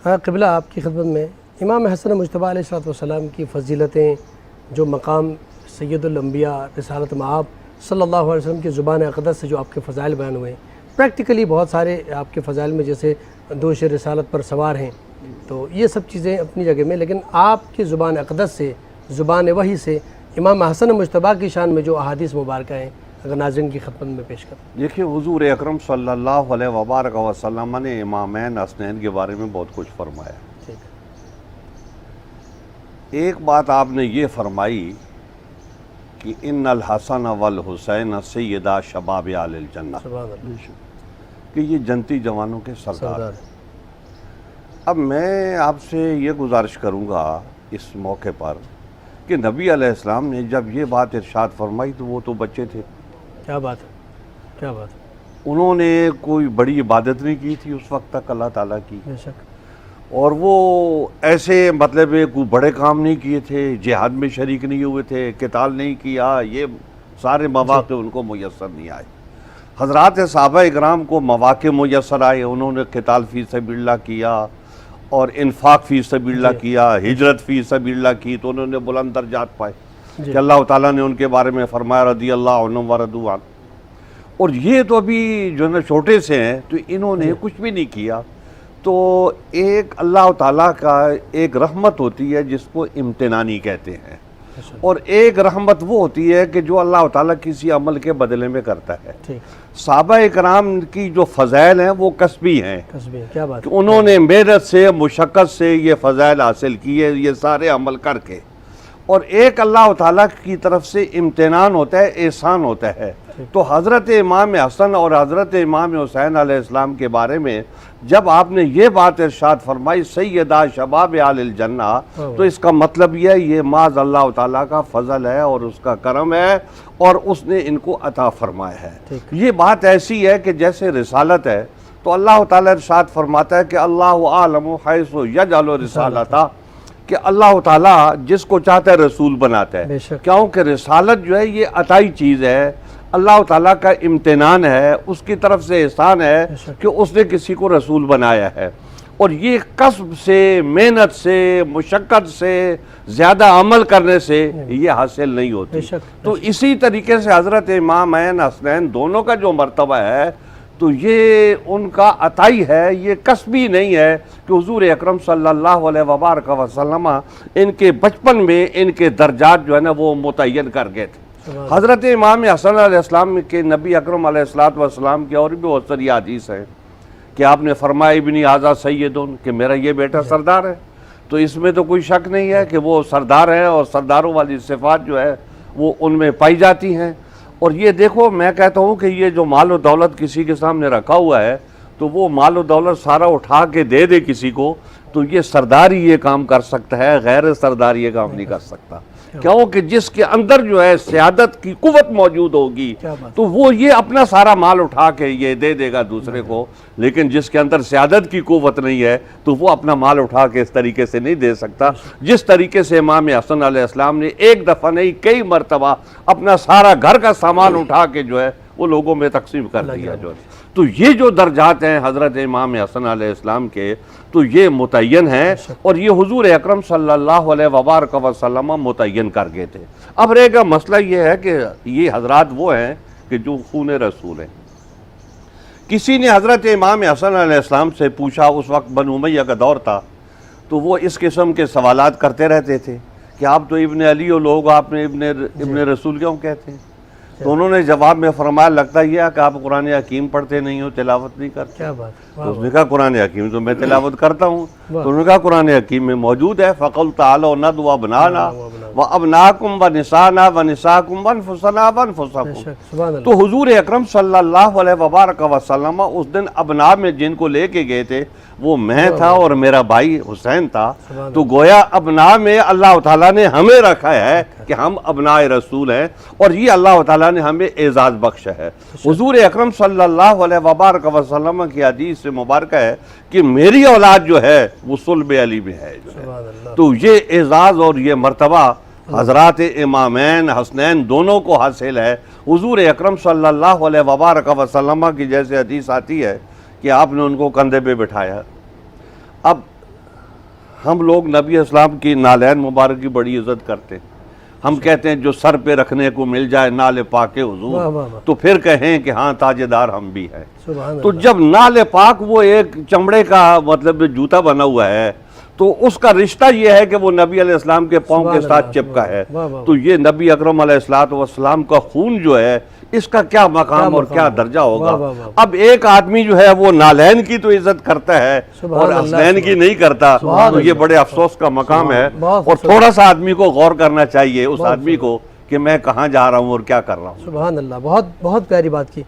ہاں قبلہ آپ کی خدمت میں امام حسن مجتبیٰ علیہ السلام کی فضیلتیں جو مقام سید الانبیاء رسالت مآب صلی اللہ علیہ وسلم کی زبان اقدس سے جو آپ کے فضائل بیان ہوئے ہیں، پریکٹیکلی بہت سارے آپ کے فضائل میں جیسے دوش رسالت پر سوار ہیں، تو یہ سب چیزیں اپنی جگہ میں، لیکن آپ کی زبان اقدس سے، زبان وحی سے امام حسن مجتبیٰ کی شان میں جو احادیث مبارکہ ہیں اگر ناظرین کی خدمت میں پیش کریں۔ دیکھیے حضور اکرم صلی اللہ علیہ وبارک وسلم نے امامین حسنین کے بارے میں بہت کچھ فرمایا۔ ایک بات آپ نے یہ فرمائی کہ ان الحسن والحسین سیدا شباب اہل الجنہ، کہ یہ جنتی جوانوں کے سردار ہیں۔ اب میں آپ سے یہ گزارش کروں گا اس موقع پر کہ نبی علیہ السلام نے جب یہ بات ارشاد فرمائی تو وہ تو بچے تھے۔ کیا بات ہے، کیا بات ہے۔ انہوں نے کوئی بڑی عبادت نہیں کی تھی اس وقت تک اللہ تعالیٰ کی، بے شک، اور وہ ایسے مطلب کوئی بڑے کام نہیں کیے تھے، جہاد میں شریک نہیں ہوئے تھے، قتال نہیں کیا، یہ سارے مواقع ان کو میسر نہیں آئے۔ حضرات صحابہ اکرام کو مواقع میسر آئے، انہوں نے قتال فی سبیل اللہ کیا اور انفاق فی سبیل اللہ کیا، ہجرت فی سبیل اللہ کی، تو انہوں نے بلند درجات پائے کہ اللہ تعالیٰ نے ان کے بارے میں فرمایا رضی اللہ عنہم ورضوا عنہ۔ اور یہ تو ابھی جو ہے چھوٹے سے ہیں، تو انہوں نے کچھ بھی نہیں کیا۔ تو ایک اللہ تعالیٰ کا ایک رحمت ہوتی ہے جس کو امتنانی کہتے ہیں، اور ایک رحمت وہ ہوتی ہے کہ جو اللہ تعالیٰ کسی عمل کے بدلے میں کرتا ہے۔ صحابہ اکرام کی جو فضائل ہیں وہ کسبی ہیں، کیا بات، انہوں نے محنت سے مشقت سے یہ فضائل حاصل کیے، یہ سارے عمل کر کے، اور ایک اللہ تعالیٰ کی طرف سے امتنان ہوتا ہے، احسان ہوتا ہے۔ تو حضرت امام حسن اور حضرت امام حسین علیہ السلام کے بارے میں جب آپ نے یہ بات ارشاد فرمائی سیدہ شباب اہل الجنہ، تو اس کا مطلب یہ معاذ اللہ تعالیٰ کا فضل ہے اور اس کا کرم ہے، اور اس نے ان کو عطا فرمایا ہے۔ یہ بات ایسی ہے کہ جیسے رسالت ہے تو اللہ تعالیٰ ارشاد فرماتا ہے کہ اللہ عالم حیث یجعل رسالتہ، کہ اللہ تعالیٰ جس کو چاہتا ہے رسول بناتا ہے، کیونکہ رسالت جو ہے یہ عطائی چیز ہے، اللہ تعالیٰ کا امتنان ہے، اس کی طرف سے احسان ہے کہ اس نے کسی کو رسول بنایا ہے، اور یہ کسب سے، محنت سے، مشقت سے، زیادہ عمل کرنے سے یہ حاصل نہیں ہوتی۔ تو اسی طریقے سے حضرت امامین حسنین دونوں کا جو مرتبہ ہے تو یہ ان کا عطائی ہے، یہ کسبی نہیں ہے کہ حضور اکرم صلی اللہ علیہ وبارک وسلم ان کے بچپن میں ان کے درجات جو ہے نا وہ متعین کر گئے تھے۔ حضرت امام حسن علیہ السلام کے نبی اکرم علیہ السلام کی اور بھی بہت ساری حدیث ہیں کہ آپ نے فرمایا ابنی ھذا سیدن، کہ میرا یہ بیٹا سردار ہے۔ تو اس میں تو کوئی شک نہیں ہے کہ وہ سردار ہیں، اور سرداروں والی صفات جو ہے وہ ان میں پائی جاتی ہیں۔ اور یہ دیکھو، میں کہتا ہوں کہ یہ جو مال و دولت کسی کے سامنے رکھا ہوا ہے تو وہ مال و دولت سارا اٹھا کے دے دے کسی کو، تو یہ سردار ہی یہ کام کر سکتا ہے، غیر سردار یہ کام نہیں کر سکتا، کیونکہ جس کے اندر جو ہے سیادت کی قوت موجود ہوگی تو وہ یہ اپنا سارا مال اٹھا کے یہ دے دے گا دوسرے کو، لیکن جس کے اندر سیادت کی قوت نہیں ہے تو وہ اپنا مال اٹھا کے اس طریقے سے نہیں دے سکتا جس طریقے سے امام حسن علیہ السلام نے ایک دفعہ نہیں کئی مرتبہ اپنا سارا گھر کا سامان اٹھا کے جو ہے وہ لوگوں میں تقسیم کر دیا جو ہے۔ تو یہ جو درجات ہیں حضرت امام حسن علیہ السلام کے تو یہ متعین ہیں، اور یہ حضور اکرم صلی اللہ علیہ وبارک وسلم متعین کر گئے تھے۔ اب رہے گا مسئلہ یہ ہے کہ یہ حضرات وہ ہیں کہ جو خون رسول ہیں۔ کسی نے حضرت امام حسن علیہ السلام سے پوچھا، اس وقت بنو امیہ کا دور تھا، تو وہ اس قسم کے سوالات کرتے رہتے تھے کہ آپ تو ابن علی ہو، لوگ آپ نے ابن رسول کیوں کہتے ہیں؟ تو انہوں نے جواب میں فرمایا لگتا یہ ہے کہ آپ قرآن حکیم پڑھتے نہیں ہو، تلاوت نہیں کرتے۔ کیا بات، تو اس نے کہا قرآن حکیم تو میں تلاوت کرتا ہوں۔ تو انہوں نے کہا قرآن حکیم میں موجود ہے فَقُلْ تَعَالَوْا نَدْعُ أَبْنَاءَنَا وَأَبْنَاءَكُمْ وَنِسَاءَنَا وَنِسَاءَكُمْ وَأَنفُسَنَا وَأَنفُسَكُمْ۔ تو حضور اکرم صلی اللہ علیہ وبارک وسلم اس دن ابناء میں جن کو لے کے گئے تھے وہ میں تھا اور میرا بھائی حسین تھا، تو گویا ابناء میں اللہ تعالیٰ نے ہمیں رکھا ہے کہ ہم ابناء رسول ہیں، اور یہ اللہ تعالیٰ نے ہمیں اعزاز بخشا ہے۔ حضور اکرم صلی اللہ علیہ وبارک وسلم کی حدیث سے مبارکہ ہے کہ میری اولاد جو ہے وہ صلب علی میں ہے جو ہے۔ تو یہ اعزاز اور یہ مرتبہ حضرات امامین حسنین دونوں کو حاصل ہے۔ حضور اکرم صلی اللہ علیہ وبارک وسلم کی جیسے حدیث آتی ہے کہ آپ نے ان کو کندھے پہ بٹھایا۔ اب ہم لوگ نبی اسلام کی نالین مبارک کی بڑی عزت کرتے ہیں. ہم کہتے ہیں جو سر پہ رکھنے کو مل جائے نال پاک واہ حضور واہ واہ. تو پھر کہیں کہ ہاں تاجدار ہم بھی ہیں. سبحان تو اللہ. جب نال پاک وہ ایک چمڑے کا مطلب جوتا بنا ہوا ہے تو اس کا رشتہ یہ ہے کہ وہ نبی علیہ السلام کے پاؤں کے سبحان ساتھ اللہ. چپکا ہے. واہ واہ. تو یہ نبی اکرم علیہ السلام کا خون جو ہے اس کا کیا مقام اور کیا درجہ ہوگا. واہ واہ واہ. اب ایک آدمی جو ہے وہ نالین کی تو عزت کرتا ہے سبحان اور اللہ. حسنین کی نہیں کرتا, سبحان تو یہ بڑے افسوس کا مقام ہے. بہت اور افسوس. تھوڑا سا آدمی کو غور کرنا چاہیے اس آدمی کو کہ میں کہاں جا رہا ہوں اور کیا کر رہا ہوں. سبحان اللہ. بہت بہت پیاری بات کی.